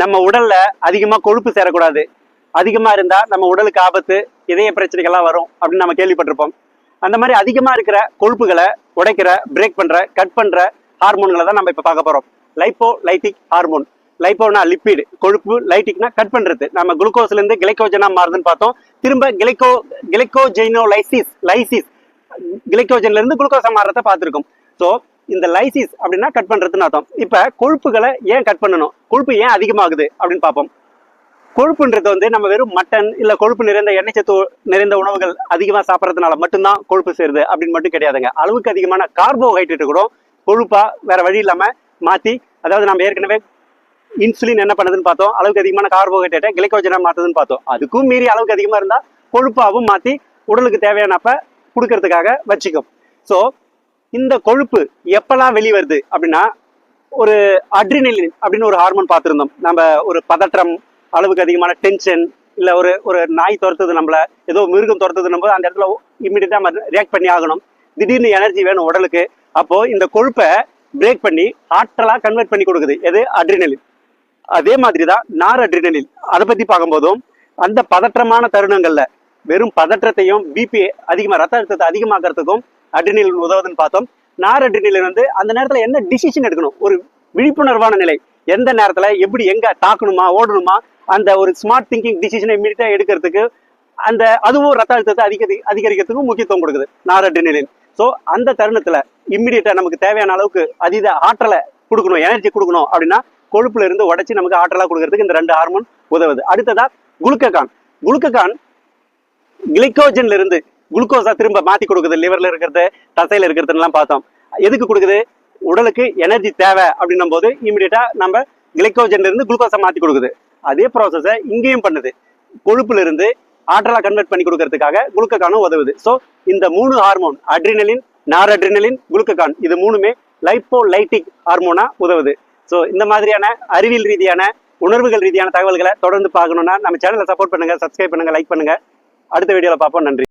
நம்ம உடல்ல அதிகமா கொழுப்பு சேரக்கூடாது. அதிகமா இருந்தா நம்ம உடலுக்கு ஆபத்து, இதய பிரச்சனைகள்லாம் வரும் அப்படின்னு நம்ம கேள்விப்பட்டிருப்போம். அந்த மாதிரி அதிகமா இருக்கிற கொழுப்புகளை உடைக்கிற, பிரேக் பண்ற, கட் பண்ற ஹார்மோன்களை தான் நம்ம இப்ப பார்க்க போறோம். லைப்போலைட்டிக் ஹார்மோன். லைப்போனா லிப்பிட், கொழுப்பு, லைட்டிக்னா கட் பண்றது. நம்ம குளுக்கோஸ்ல இருந்து கிளைக்கோஜனா மாறுதுன்னு பார்த்தோம். திரும்ப லைசிஸ் கிளைக்கோஜன்ல இருந்து குளுக்கோஸா மாறுறத பார்த்திருக்கோம். ஸோ இந்த லைசிஸ் அப்படின்னா கட் பண்றதுன்னு அர்த்தம். இப்ப கொழுப்புகளை ஏன் கட் பண்ணணும், கொழுப்பு ஏன் அதிகமாகுது அப்படின்னு பார்ப்போம். கொழுப்புன்றது வந்து நம்ம வெறும் மட்டன் இல்ல கொழுப்பு நிறைந்த எண்ணெய் சத்து நிறைந்த உணவுகள் அதிகமா சாப்பிட்றதுனால மட்டும்தான் கொழுப்பு சேருது அப்படின்னு மட்டும் கிடையாதுங்க. அளவுக்கு அதிகமான கார்போஹைட்ரேட் கூட கொழுப்பா வேற வழி இல்லாம மாத்தி, அதாவது நம்ம ஏற்கனவே இன்சுலின் என்ன பண்ணுதுன்னு பார்த்தோம், அளவுக்கு அதிகமான கார்போஹைட்ரேட்டை கிளைக்கோஜனா மாத்துதுன்னு பார்த்தோம். அதுக்கும் மீறி அளவுக்கு அதிகமா இருந்தா கொழுப்பாவும் மாத்தி உடலுக்கு தேவையானப்ப கொடுக்கறதுக்காக வச்சுக்கும். ஸோ இந்த கொழுப்பு எப்பெல்லாம் வெளிவருது அப்படின்னா, ஒரு அட்ரினலின் அப்படின்னு ஒரு ஹார்மோன் பார்த்துருந்தோம். நம்ம ஒரு பதற்றம், அளவுக்கு அதிகமான டென்ஷன், இல்லை ஒரு நாய் துரத்துது, நம்மள ஏதோ மிருகம் துரத்துது, நம்ம அந்த இடத்துல இம்மிடியா நம்ம ரியாக்ட் பண்ணி ஆகணும். திடீர்னு எனர்ஜி வேணும் உடலுக்கு. அப்போ இந்த கொழுப்பை பிரேக் பண்ணி ஆற்றலா கன்வெர்ட் பண்ணி கொடுக்குது எது, அட்ரினலின். அதே மாதிரிதான் நார் அட்ரினலின். அதை பத்தி பார்க்கும்போதும் அந்த பதற்றமான தருணங்கள்ல வெறும் பதற்றத்தையும் பிபி அதிகமா, ரத்த அழுத்தத்தை அதிகமாக்குறதுக்கும் அட்ரினலின் உதவுதுன்னு பார்த்தோம். நார் அட்ரினலின் வந்து அந்த நேரத்துல என்ன டிசிஷன் எடுக்கணும், ஒரு விழிப்புணர்வான நிலை, எந்த நேரத்துல எப்படி எங்க தாக்கணுமா ஓடணுமா, அந்த ஒரு ஸ்மார்ட் திங்கிங் டிசிஷனை இமீடியட்டா எடுக்கிறதுக்கு அந்த அதுவும் ரத்த அழுத்தத்தை அதிகரிக்கிறதுக்கும் முக்கியத்துவம் கொடுக்குது நார் அட்ரினலின். ஸோ அந்த தருணத்துல இம்மிடியட்டா நமக்கு தேவையான அளவுக்கு அதீத ஆற்றலை கொடுக்கணும், எனர்ஜி கொடுக்கணும் அப்படின்னா கொழுப்புல இருந்து உடைச்சி நமக்கு ஆற்றலா கொடுக்கறதுக்கு இந்த ரெண்டு ஹார்மோன் உதவுது. அடுத்ததா குளுக்ககான் கிளைக்கோஜன்ல இருந்து குளுக்கோஸா திரும்ப மாத்தி கொடுக்குது. லிவர்ல இருக்கிறது, தசையில இருக்கிறதுலாம் பார்த்தோம். எதுக்கு கொடுக்குது, உடலுக்கு எனர்ஜி தேவை அப்படின்னும் போது இமிடியேட்டா நம்ம கிளைக்கோஜன்ல இருந்து குளுக்கோஸை மாத்தி கொடுக்குது. அதே ப்ராசஸை இங்கேயும் பண்ணுது, கொழுப்புல இருந்து ஆற்றலா கன்வெர்ட் பண்ணி கொடுக்கறதுக்காக குளுக்ககானும் உதவுது. ஸோ இந்த மூணு ஹார்மோன், அட்ரினலின், நார் அட்ரினலின், குளுக்ககான், இது மூணுமே லைப்போலைட்டிக் ஹார்மோனா உதவுது. ஸோ இந்த மாதிரியான அறிவியல் ரீதியான, உணர்வுகள் ரீதியான தகவல்களை தொடர்ந்து பார்க்கணும்னா நம்ம சேனலை சப்போர்ட் பண்ணுங்க, சப்ஸ்கிரைப் பண்ணுங்க, லைக் பண்ணுங்க. அடுத்த வீடியோல பார்ப்போம். நன்றி.